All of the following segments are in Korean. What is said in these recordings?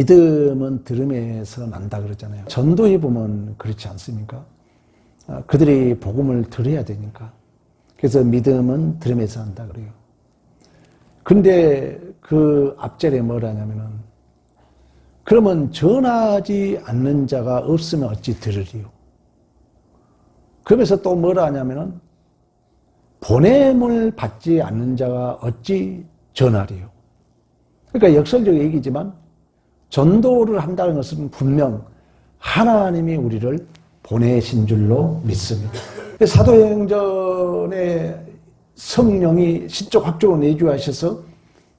믿음은 들음에서 난다 그러잖아요. 전도해 보면 그렇지 않습니까? 그들이 복음을 들어야 되니까. 그래서 믿음은 들음에서 난다 그래요. 근데 그 앞절에 뭐라냐면은, 그러면 전하지 않는 자가 없으면 어찌 들으리요? 그러면서 또 뭐라 하냐면은, 보냄을 받지 않는 자가 어찌 전하리요? 그러니까 역설적 얘기지만 전도를 한다는 것은 분명 하나님이 우리를 보내신 줄로 믿습니다. 사도행전에 성령이 신적 확증으로 내주하셔서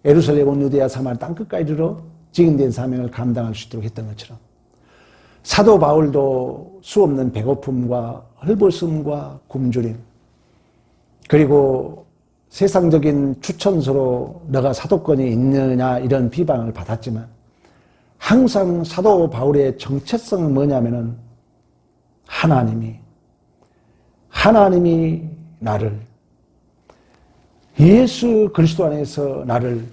예루살렘, 유대야, 사마리아 땅끝까지 이르러 직인된 사명을 감당할 수 있도록 했던 것처럼, 사도 바울도 수없는 배고픔과 헐벗음과 굶주림, 그리고 세상적인 추천서로 너가 사도권이 있느냐 이런 비방을 받았지만, 항상 사도 바울의 정체성은 뭐냐면은 하나님이 나를, 예수 그리스도 안에서 나를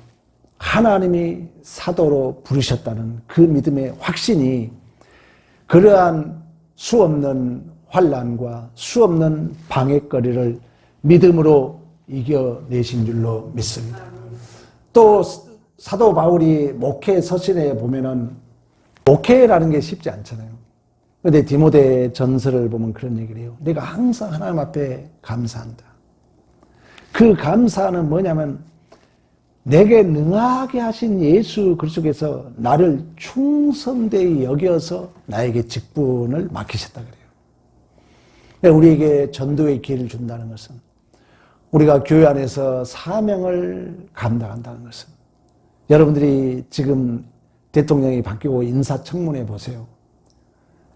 하나님이 사도로 부르셨다는 그 믿음의 확신이 그러한 수없는 환난과 수없는 방해거리를 믿음으로 이겨내신 줄로 믿습니다. 또 사도 바울이 목회 서신에 보면은, 목회라는 게 쉽지 않잖아요. 그런데 디모데 전서를 보면 그런 얘기를 해요. 내가 항상 하나님 앞에 감사한다. 그 감사는 뭐냐면 내게 능하게 하신 예수 그리스도께서 나를 충성되이 여겨서 나에게 직분을 맡기셨다 그래요. 우리에게 전도의 기회를 준다는 것은, 우리가 교회 안에서 사명을 감당한다는 것은, 여러분들이 지금 대통령이 바뀌고 인사청문회 보세요.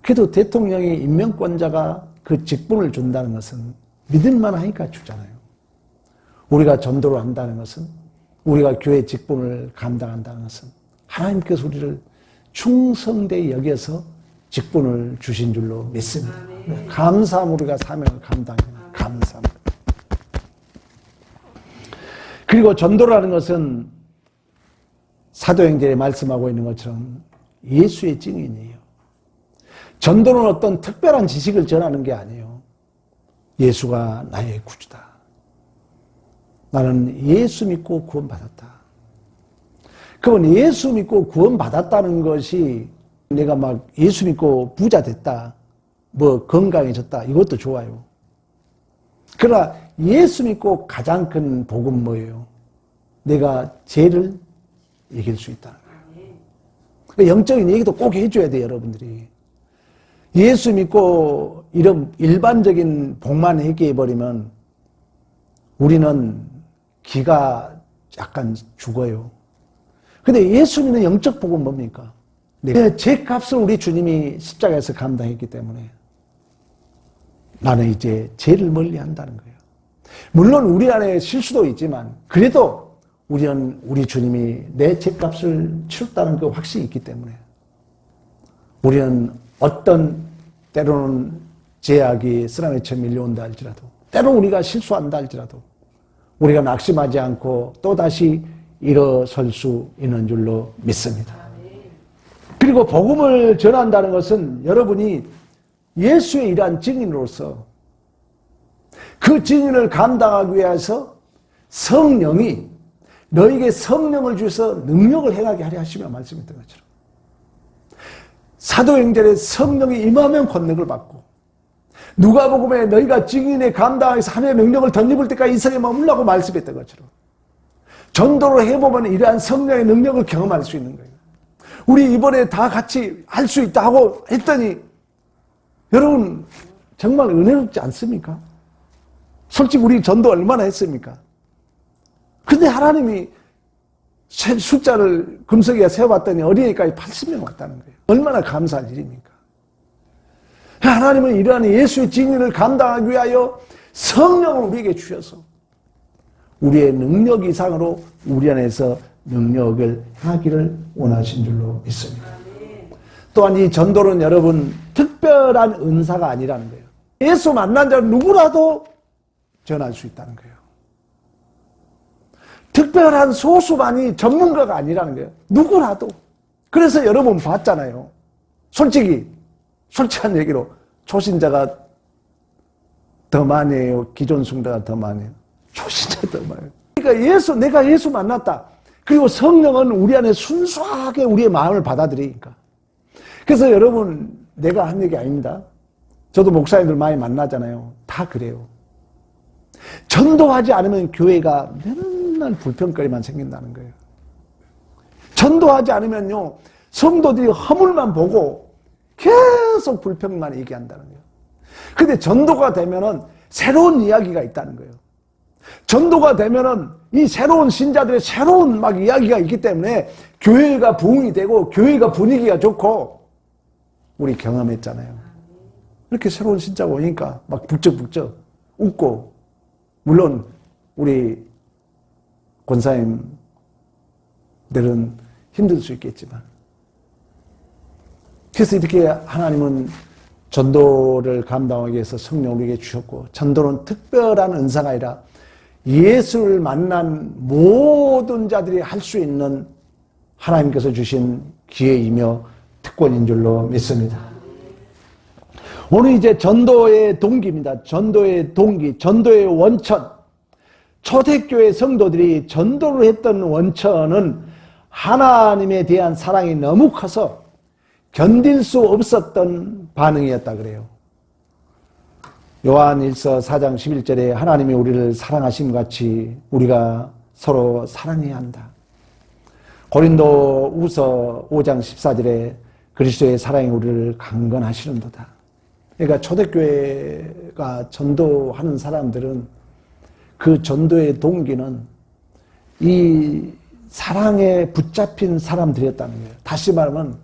그래도 대통령이 임명권자가 그 직분을 준다는 것은 믿을만 하니까 주잖아요. 우리가 전도를 한다는 것은, 우리가 교회 직분을 감당한다는 것은 하나님께서 우리를 충성되이 여겨서 직분을 주신 줄로 믿습니다. 감사함 우리가 사명을 감당해요. 감사함. 그리고 전도라는 것은 사도행전에 말씀하고 있는 것처럼 예수의 증인이에요. 전도는 어떤 특별한 지식을 전하는 게 아니에요. 예수가 나의 구주다. 나는 예수 믿고 구원받았다. 그건 예수 믿고 구원받았다는 것이 내가 막 예수 믿고 부자 됐다, 뭐 건강해졌다, 이것도 좋아요. 그러나 예수 믿고 가장 큰 복은 뭐예요? 내가 죄를 이길 수 있다는 거예요. 영적인 얘기도 꼭 해줘야 돼요, 여러분들이. 예수 믿고 이런 일반적인 복만 얘기해버리면 우리는 기가 약간 죽어요. 근데 예수 믿는 영적 복은 뭡니까? 내 죄값을 우리 주님이 십자가에서 감당했기 때문에 나는 이제 죄를 멀리 한다는 거예요. 물론 우리 안에 실수도 있지만 그래도 우리는 우리 주님이 내 죄값을 치렀다는 그 확신이 있기 때문에 우리는 어떤 때로는 제약이 쓰나미처럼 밀려온다 할지라도, 때로 우리가 실수한다 할지라도 우리가 낙심하지 않고 또다시 일어설 수 있는 줄로 믿습니다. 그리고 복음을 전한다는 것은 여러분이 예수의 일한 증인으로서 그 증인을 감당하기 위해서 성령이 너에게 성령을 주셔서 능력을 행하게 하려 하시며 말씀했던 것처럼, 사도행전에 성령이 임하면 권능을 받고, 누가복음에 너희가 증인의 감당에서 하나님의 명령을 덧입을 때까지 이성에 머물라고 말씀했던 것처럼, 전도를 해보면 이러한 성령의 능력을 경험할 수 있는 거예요. 우리 이번에 다 같이 할 수 있다 하고 했더니 여러분 정말 은혜롭지 않습니까? 솔직히 우리 전도 얼마나 했습니까? 근데 하나님이 숫자를 금석이가 세어봤더니 어린이까지 80명 왔다는 거예요. 얼마나 감사할 일입니까? 하나님은 이러한 예수의 증인을 감당하기 위하여 성령을 우리에게 주셔서 우리의 능력 이상으로 우리 안에서 능력을 하기를 원하신 줄로 믿습니다. 또한 이 전도는 여러분 특별한 은사가 아니라는 거예요. 예수 만난 자는 누구라도 전할 수 있다는 거예요. 특별한 소수만이 전문가가 아니라는 거예요. 누구라도. 그래서 여러분 봤잖아요. 솔직한 얘기로 초신자가 더 많이 해요? 기존 숭배가 더 많이 해요? 초신자 더 많이 해요. 그러니까 내가 예수 만났다. 그리고 성령은 우리 안에 순수하게 우리의 마음을 받아들이니까. 그래서 여러분, 내가 한 얘기 아닙니다. 저도 목사님들 많이 만나잖아요. 다 그래요. 전도하지 않으면 교회가 맨날 불평거리만 생긴다는 거예요. 전도하지 않으면요, 성도들이 허물만 보고 계속 불평만 얘기한다는 거예요. 근데 전도가 되면은 새로운 이야기가 있다는 거예요. 전도가 되면은 이 새로운 신자들의 새로운 막 이야기가 있기 때문에 교회가 부흥이 되고 교회가 분위기가 좋고, 우리 경험했잖아요. 이렇게 새로운 신자가 오니까 막 북적북적 웃고, 물론 우리 권사님들은 힘들 수 있겠지만, 그래서 이렇게 하나님은 전도를 감당하기 위해서 성령을 우리에게 주셨고, 전도는 특별한 은사가 아니라 예수를 만난 모든 자들이 할 수 있는 하나님께서 주신 기회이며 특권인 줄로 믿습니다. 오늘 이제 전도의 동기입니다. 전도의 동기, 전도의 원천. 초대교회 성도들이 전도를 했던 원천은 하나님에 대한 사랑이 너무 커서 견딜 수 없었던 반응이었다 그래요. 요한일서 4장 11절에 하나님이 우리를 사랑하심 같이 우리가 서로 사랑해야 한다. 고린도후서 5장 14절에 그리스도의 사랑이 우리를 강건하시는도다. 그러니까 초대교회가 전도하는 사람들은 그 전도의 동기는 이 사랑에 붙잡힌 사람들이었다는 거예요. 다시 말하면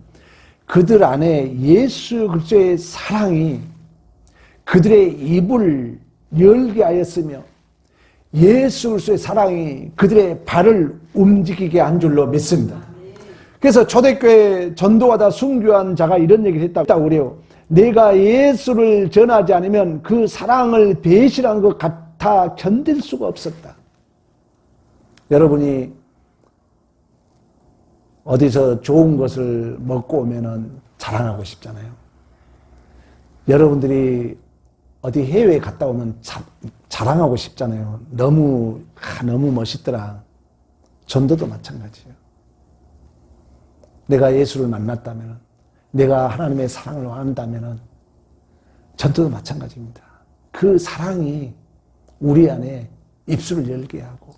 그들 안에 예수 그리스도의 사랑이 그들의 입을 열게 하였으며 예수 그리스도의 사랑이 그들의 발을 움직이게 한 줄로 믿습니다. 그래서 초대교회 전도하다 순교한 자가 이런 얘기를 했다고 그래요. 내가 예수를 전하지 않으면 그 사랑을 배신한 것 같아 견딜 수가 없었다. 여러분이 어디서 좋은 것을 먹고 오면은 자랑하고 싶잖아요. 여러분들이 어디 해외에 갔다 오면 자랑하고 싶잖아요. 너무 멋있더라. 전도도 마찬가지예요. 내가 예수를 만났다면, 내가 하나님의 사랑을 원한다면 전도도 마찬가지입니다. 그 사랑이 우리 안에 입술을 열게 하고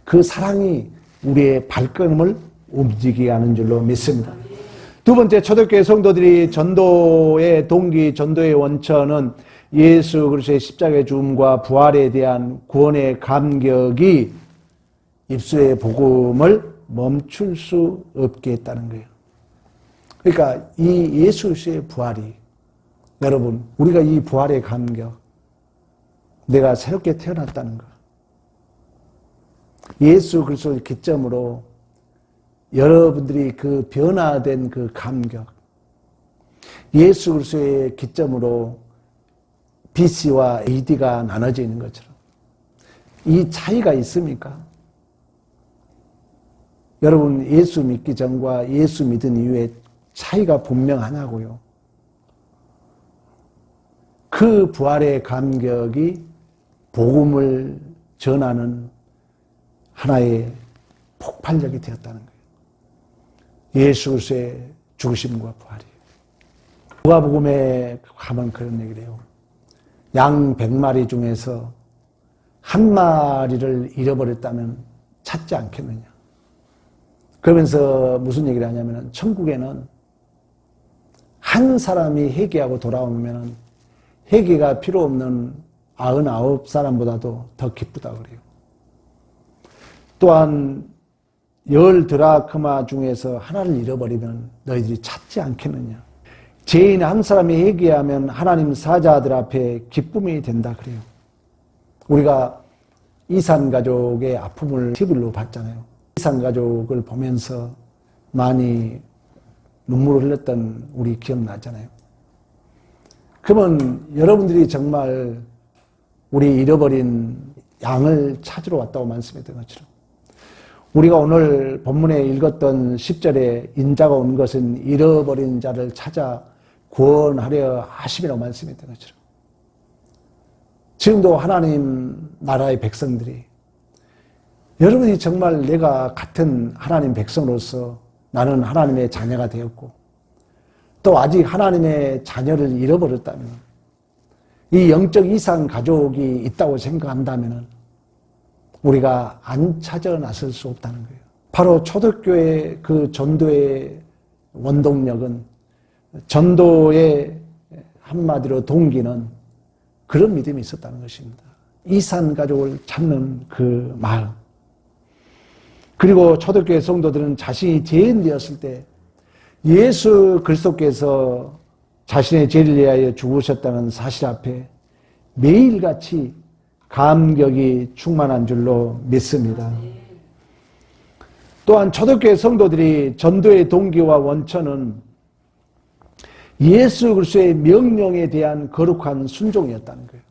그 사랑이 우리의 발걸음을 움직이게 하는 줄로 믿습니다. 두 번째, 초대교회 성도들이 전도의 동기, 전도의 원천은 예수 그리스도의 십자가의 죽음과 부활에 대한 구원의 감격이 입술의 복음을 멈출 수 없게 했다는 거예요. 그러니까 이 예수 그리스도의 부활이, 여러분, 우리가 이 부활의 감격, 내가 새롭게 태어났다는 것, 예수 그리스도를 기점으로 여러분들이 그 변화된 그 감격, 예수 그리스도의 기점으로 BC와 AD가 나눠져 있는 것처럼 이 차이가 있습니까? 여러분, 예수 믿기 전과 예수 믿은 이후에 차이가 분명하냐고요. 그 부활의 감격이 복음을 전하는 하나의 폭발력이 되었다는 거예요. 예수 그리스도의 죽으심과 부활이. 누가복음에 가면 그런 얘기를 해요. 양 100마리 중에서 한 마리를 잃어버렸다면 찾지 않겠느냐. 그러면서 무슨 얘기를 하냐면, 천국에는 한 사람이 회개하고 돌아오면 회개가 필요 없는 99사람보다도 더 기쁘다고 그래요. 또한 10드라크마 중에서 하나를 잃어버리면 너희들이 찾지 않겠느냐. 죄인 한 사람이 회개하면 하나님 사자들 앞에 기쁨이 된다 그래요. 우리가 이산 가족의 아픔을 TV로 봤잖아요. 이산 가족을 보면서 많이 눈물을 흘렸던 우리 기억나잖아요. 그러면 여러분들이 정말 우리 잃어버린 양을 찾으러 왔다고 말씀했던 것처럼 우리가 오늘 본문에 읽었던 10절에 인자가 온 것은 잃어버린 자를 찾아 구원하려 하심이라고 말씀했던 것처럼 지금도 하나님 나라의 백성들이 여러분이 정말 내가 같은 하나님 백성으로서 나는 하나님의 자녀가 되었고 또 아직 하나님의 자녀를 잃어버렸다면 이 영적 이상 가족이 있다고 생각한다면 우리가 안 찾아 나설 수 없다는 거예요. 바로 초대교회 그 전도의 원동력은 전도의 한마디로 동기는 그런 믿음이 있었다는 것입니다. 이산 가족을 찾는 그 마음. 그리고 초대교회 성도들은 자신이 죄인되었을 때 예수 그리스도께서 자신의 죄를 위하여 죽으셨다는 사실 앞에 매일같이 감격이 충만한 줄로 믿습니다. 또한 초대교회 성도들이 전도의 동기와 원천은 예수 그리스도의 명령에 대한 거룩한 순종이었다는 거예요.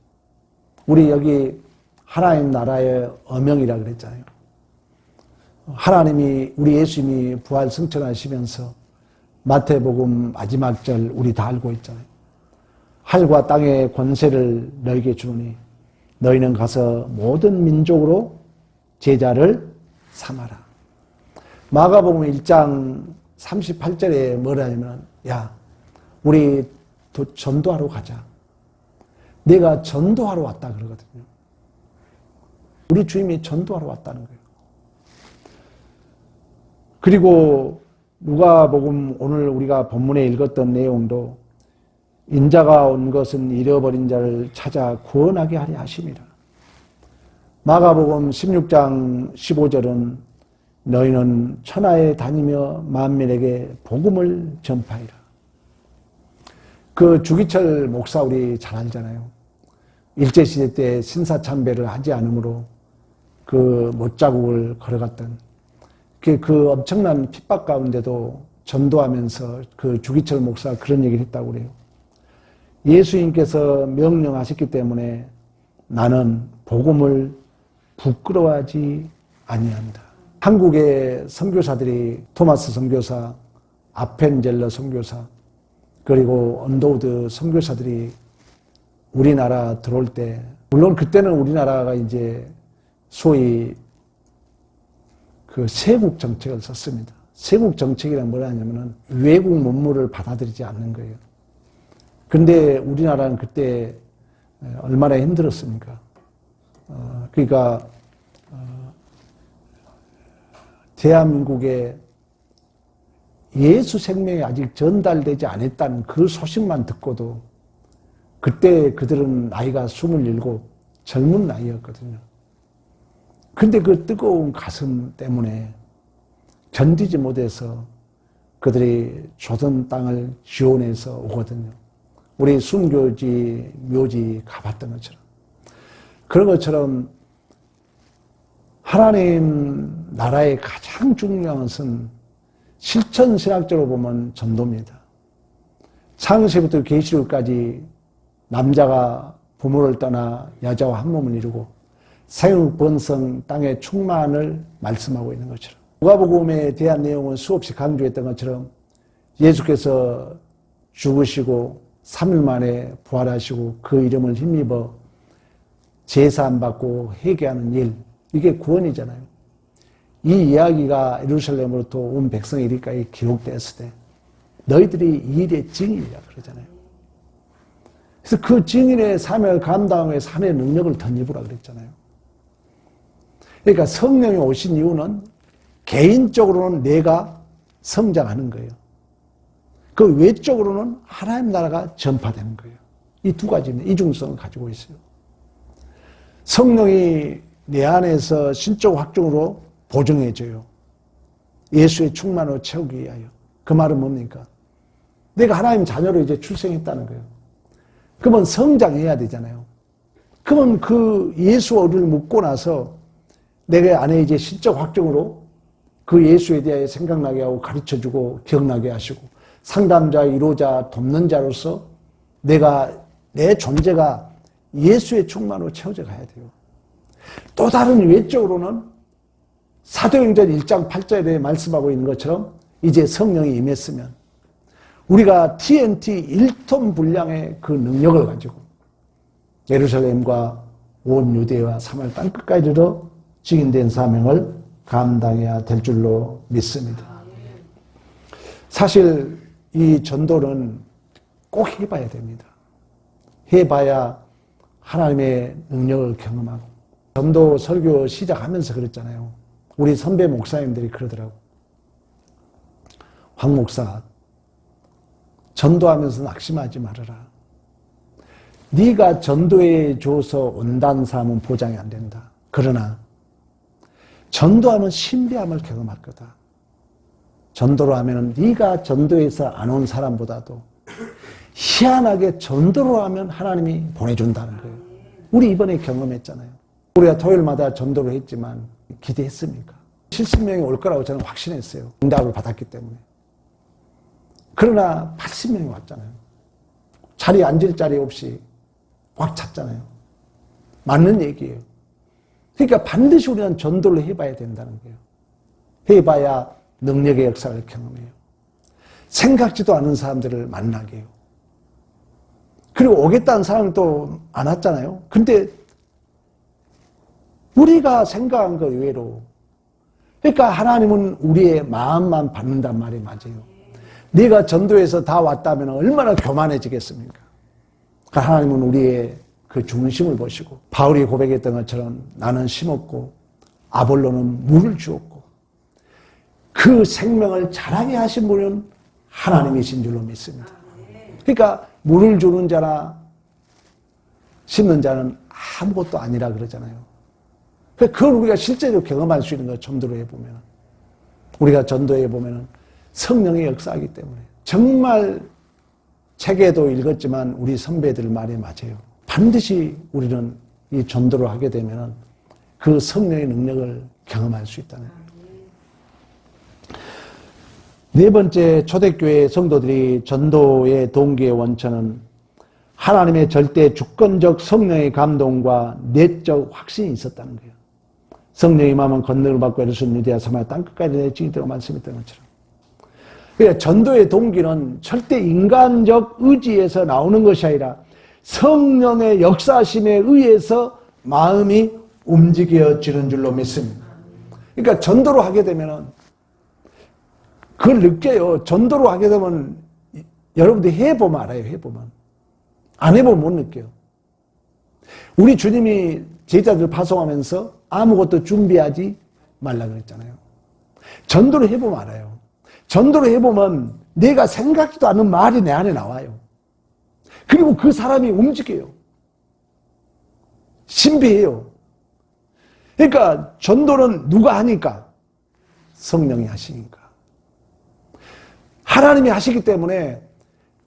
우리 여기 하나님 나라의 어명이라 그랬잖아요. 하나님이 우리 예수님이 부활 승천하시면서 마태복음 마지막 절 우리 다 알고 있잖아요. 하늘과 땅의 권세를 너에게 주노니 너희는 가서 모든 민족으로 제자를 삼아라. 마가복음 1장 38절에 뭐라 하냐면 야 우리 전도하러 가자. 내가 전도하러 왔다 그러거든요. 우리 주님이 전도하러 왔다는 거예요. 그리고 누가복음 오늘 우리가 본문에 읽었던 내용도 인자가 온 것은 잃어버린 자를 찾아 구원하게 하려 하심이라. 마가복음 16장 15절은 너희는 천하에 다니며 만민에게 복음을 전파하라. 그 주기철 목사 우리 잘 알잖아요. 일제시대 때 신사참배를 하지 않으므로 그 못자국을 걸어갔던 그 엄청난 핍박 가운데도 전도하면서 그 주기철 목사가 그런 얘기를 했다고 그래요. 예수님께서 명령하셨기 때문에 나는 복음을 부끄러워하지 아니한다. 한국의 선교사들이 토마스 선교사, 아펜젤러 선교사, 그리고 언더우드 선교사들이 우리나라 들어올 때, 물론 그때는 우리나라가 이제 소위 그 세국 정책을 썼습니다. 세국 정책이란 뭐냐면은 외국 문물을 받아들이지 않는 거예요. 근데 우리나라는 그때 얼마나 힘들었습니까? 그러니까 대한민국에 예수 생명이 아직 전달되지 않았다는 그 소식만 듣고도 그때 그들은 나이가 27, 젊은 나이였거든요. 근데 그 뜨거운 가슴 때문에 견디지 못해서 그들이 조선 땅을 지원해서 오거든요. 우리 순교지, 묘지 가봤던 것처럼. 그런 것처럼 하나님 나라의 가장 중요한 것은 실천신학적으로 보면 전도입니다. 창세부터 계시록까지 남자가 부모를 떠나 여자와 한 몸을 이루고 생육 번성 땅의 충만을 말씀하고 있는 것처럼 누가복음에 대한 내용은 수없이 강조했던 것처럼 예수께서 죽으시고 3일 만에 부활하시고 그 이름을 힘입어 제사함 받고 회개하는 일, 이게 구원이잖아요. 이 이야기가 예루살렘으로부터 온 백성에 이르기까지 기록되었을 때 너희들이 이 일의 증인이라 그러잖아요. 그래서 그 증인의 사명을 감당하기 위해서 하나님의 능력을 덧입으라 그랬잖아요. 그러니까 성령이 오신 이유는 개인적으로는 내가 성장하는 거예요. 그 외적으로는 하나님 나라가 전파되는 거예요. 이 두 가지는 이중성을 가지고 있어요. 성령이 내 안에서 신적 확증으로 보증해줘요. 예수의 충만으로 채우기 위하여. 그 말은 뭡니까? 내가 하나님 자녀로 이제 출생했다는 거예요. 그러면 성장해야 되잖아요. 그러면 그 예수 어른을 묻고 나서 내가 안에 이제 신적 확증으로 그 예수에 대하여 생각나게 하고 가르쳐주고 기억나게 하시고 상담자, 위로자, 돕는 자로서 내 존재가 예수의 충만으로 채워져 가야 돼요. 또 다른 외적으로는 사도행전 1장 8절에 말씀하고 있는 것처럼 이제 성령이 임했으면 우리가 TNT 1톤 분량의 그 능력을 가지고 예루살렘과 온 유대와 사마리아 땅끝까지 이르러 증인된 사명을 감당해야 될 줄로 믿습니다. 사실 이 전도는 꼭 해봐야 됩니다. 해봐야 하나님의 능력을 경험하고, 전도 설교 시작하면서 그랬잖아요. 우리 선배 목사님들이 그러더라고. 황 목사, 전도하면서 낙심하지 말아라. 네가 전도해 줘서 온다는 사람은 보장이 안 된다. 그러나 전도하면 신비함을 경험할 거다. 전도로 하면 네가 전도해서 안 온 사람보다도 희한하게 전도로 하면 하나님이 보내준다는 거예요. 우리 이번에 경험했잖아요. 우리가 토요일마다 전도를 했지만 기대했습니까? 70명이 올 거라고 저는 확신했어요. 응답을 받았기 때문에. 그러나 80명이 왔잖아요. 자리에 앉을 자리 없이 꽉 찼잖아요. 맞는 얘기예요. 그러니까 반드시 우리는 전도를 해봐야 된다는 거예요. 해봐야 능력의 역사를 경험해요. 생각지도 않은 사람들을 만나게 해요. 그리고 오겠다는 사람도 안 왔잖아요. 근데 우리가 생각한 것 외로, 그러니까 하나님은 우리의 마음만 받는단 말이 맞아요. 네가 전도해서 다 왔다면 얼마나 교만해지겠습니까? 그러니까 하나님은 우리의 그 중심을 보시고, 바울이 고백했던 것처럼 나는 심었고 아볼로는 물을 주었고, 그 생명을 자라게 하신 분은 하나님이신 줄로 믿습니다. 그러니까 물을 주는 자나 심는 자는 아무것도 아니라 그러잖아요. 그걸 우리가 실제로 경험할 수 있는 거예요. 전도를 해보면. 우리가 전도해보면 성령의 역사이기 때문에. 정말 책에도 읽었지만 우리 선배들 말이 맞아요. 반드시 우리는 이 전도를 하게 되면 그 성령의 능력을 경험할 수 있다는 거예요. 네 번째, 초대교회 성도들이 전도의 동기의 원천은 하나님의 절대 주권적 성령의 감동과 내적 확신이 있었다는 거예요. 성령의 임함은 권능을 받고 예루살렘 유대야 사마리아 땅끝까지 내 증인되고 말씀했던 것처럼. 그러니까 전도의 동기는 절대 인간적 의지에서 나오는 것이 아니라 성령의 역사심에 의해서 마음이 움직여지는 줄로 믿습니다. 그러니까 전도로 하게 되면 그걸 느껴요. 전도로 하게 되면 여러분들이 해보면 알아요. 해보면. 안 해보면 못 느껴요. 우리 주님이 제자들 파송하면서 아무것도 준비하지 말라 그랬잖아요. 전도를 해보면 알아요. 전도를 해보면 내가 생각지도 않은 말이 내 안에 나와요. 그리고 그 사람이 움직여요. 신비해요. 그러니까 전도는 누가 하니까? 성령이 하시니까. 하나님이 하시기 때문에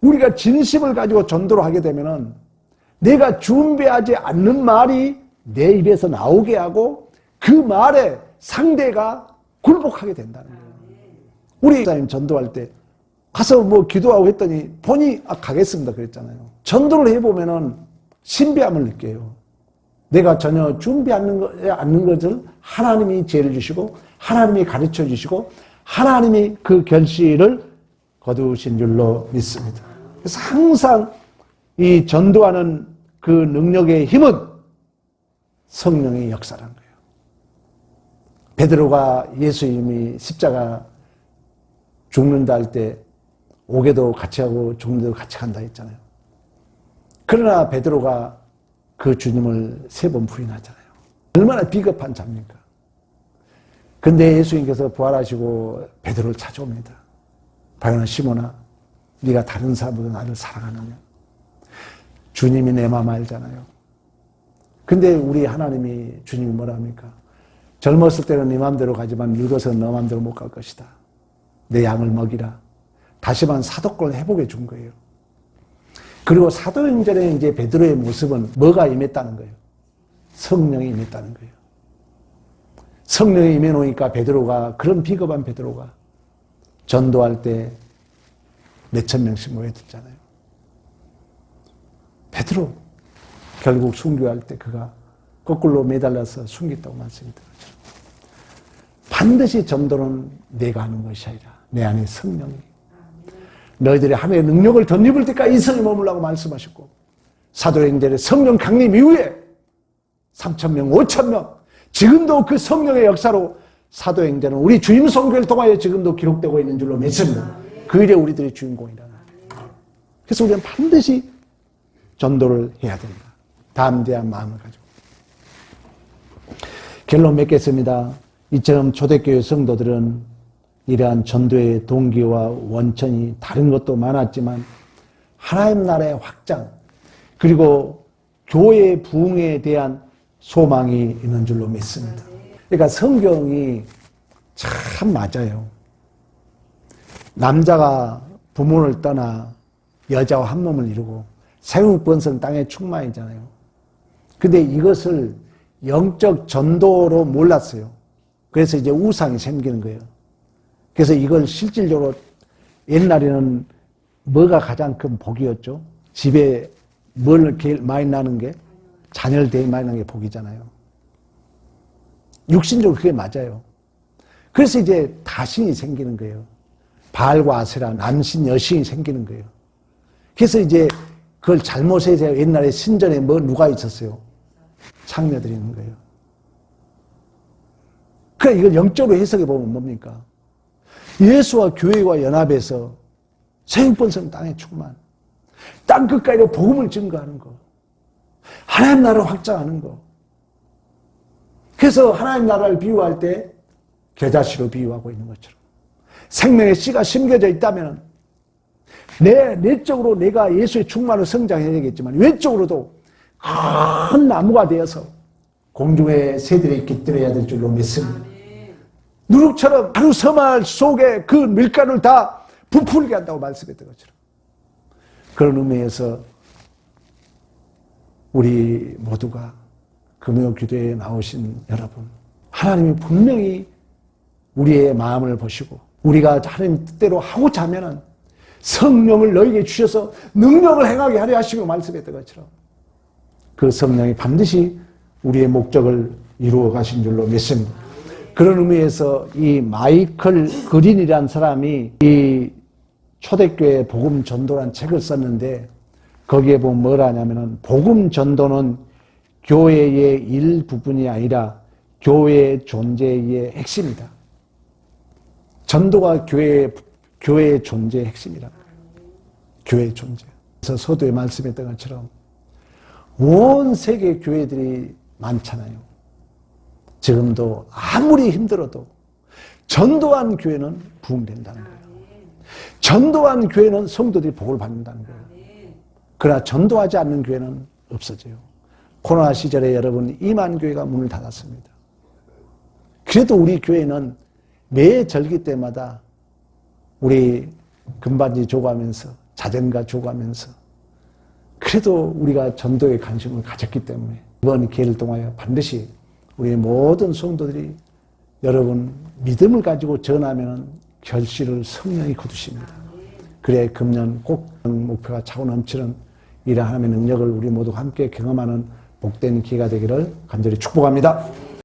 우리가 진심을 가지고 전도를 하게 되면은 내가 준비하지 않는 말이 내 입에서 나오게 하고 그 말에 상대가 굴복하게 된다는 거예요. 우리 목사님 전도할 때 가서 뭐 기도하고 했더니 본인이 가겠습니다 그랬잖아요. 전도를 해보면은 신비함을 느껴요. 내가 전혀 준비하지 않는 것을 하나님이 지혜를 주시고 하나님이 가르쳐 주시고 하나님이 그 결실을 거두신 줄로 믿습니다. 그래서 항상 이 전도하는 그 능력의 힘은 성령의 역사라는 거예요. 베드로가 예수님이 십자가 죽는다 할 때 오게도 같이 하고 죽는데도 같이 간다 했잖아요. 그러나 베드로가 그 주님을 3번 부인하잖아요. 얼마나 비겁한 자입니까? 근데 예수님께서 부활하시고 베드로를 찾아옵니다. 바요나 시몬아, 네가 다른 사람보다 나를 사랑하느냐? 주님이 내 마음 알잖아요. 근데 우리 하나님이 주님이 뭐라 합니까? 젊었을 때는 네 마음대로 가지만 늙어서는 너 마음대로 못 갈 것이다. 내 양을 먹이라. 다시만 사도권을 회복해 준 거예요. 그리고 사도행전에 이제 베드로의 모습은 뭐가 임했다는 거예요? 성령이 임했다는 거예요. 성령이 임해 놓으니까 베드로가, 그런 비겁한 베드로가 전도할 때 몇천 명씩 모여들잖아요. 베드로 결국 순교할 때 그가 거꾸로 매달려서 숨겼다고 말씀이 들었죠. 반드시 전도는 내가 하는 것이 아니라 내 안에 성령이 너희들이 하나님의 능력을 덧입을 때까지 이성에 머물라고 말씀하셨고 사도행전의 성령 강림 이후에 3,000명, 5,000명 지금도 그 성령의 역사로 사도행전은 우리 주임 선교를 통하여 지금도 기록되고 있는 줄로 믿습니다. 그 일에 우리들이 주인공이라. 그래서 우리는 반드시 전도를 해야 된다. 담대한 마음을 가지고. 결론 맺겠습니다. 이처럼 초대교회 성도들은 이러한 전도의 동기와 원천이 다른 것도 많았지만 하나님 나라의 확장 그리고 교회의 부흥에 대한 소망이 있는 줄로 믿습니다. 그러니까 성경이 참 맞아요. 남자가 부모를 떠나 여자와 한 몸을 이루고 세국 번성 땅의 충만이잖아요. 근데 이것을 영적 전도로 몰랐어요. 그래서 이제 우상이 생기는 거예요. 그래서 이걸 실질적으로 옛날에는 뭐가 가장 큰 복이었죠? 집에 뭘 제일 많이 나는 게? 자녀를 제일 많이 나는 게 복이잖아요. 육신적으로 그게 맞아요. 그래서 이제 다신이 생기는 거예요. 바알과 아세라, 남신, 여신이 생기는 거예요. 그래서 이제 그걸 잘못해서 옛날에 신전에 누가 있었어요? 창녀들이 있는 거예요. 그러니까 이걸 영적으로 해석해 보면 뭡니까? 예수와 교회와 연합해서 세육번성 땅의 충만, 땅 끝까지로 복음을 증거하는 거, 하나님 나라를 확장하는 거. 그래서 하나님 나라를 비유할 때 겨자씨로 비유하고 있는 것처럼 생명의 씨가 심겨져 있다면 내적으로 내가 예수의 충만으로 성장해야 되겠지만 외적으로도 큰 나무가 되어서 공중의 새들이 깃들어야 될 줄로 믿습니다. 누룩처럼 하루 서말 속에 그 밀가루를 다 부풀게 한다고 말씀했던 것처럼 그런 의미에서 우리 모두가 금요 기도에 나오신 여러분, 하나님이 분명히 우리의 마음을 보시고 우리가 하나님 뜻대로 하고자 하면은 성령을 너에게 주셔서 능력을 행하게 하려 하시고 말씀했던 것처럼 그 성령이 반드시 우리의 목적을 이루어 가신 줄로 믿습니다. 그런 의미에서 이 마이클 그린이라는 사람이 이 초대교회 복음 전도란 책을 썼는데 거기에 보면 뭐라 하냐면은 복음 전도는 교회의 일부분이 아니라 교회의 존재의 핵심이다. 전도가 교회의 존재의 핵심이다. 교회의 존재. 그래서 서두에 말씀했던 것처럼 온 세계 교회들이 많잖아요. 지금도 아무리 힘들어도 전도한 교회는 부흥된다는 거예요. 전도한 교회는 성도들이 복을 받는다는 거예요. 그러나 전도하지 않는 교회는 없어져요. 코로나 시절에 여러분 2만 교회가 문을 닫았습니다. 그래도 우리 교회는 매 절기 때마다 우리 금반지 조가면서 자전거 조가면서 그래도 우리가 전도에 관심을 가졌기 때문에 이번 기회를 통하여 반드시 우리 모든 성도들이 여러분 믿음을 가지고 전하면 결실을 성령이 거두십니다. 그래 금년 꼭 목표가 차고 넘치는 이러한 하나님의 능력을 우리 모두 함께 경험하는 복된 기회가 되기를 간절히 축복합니다.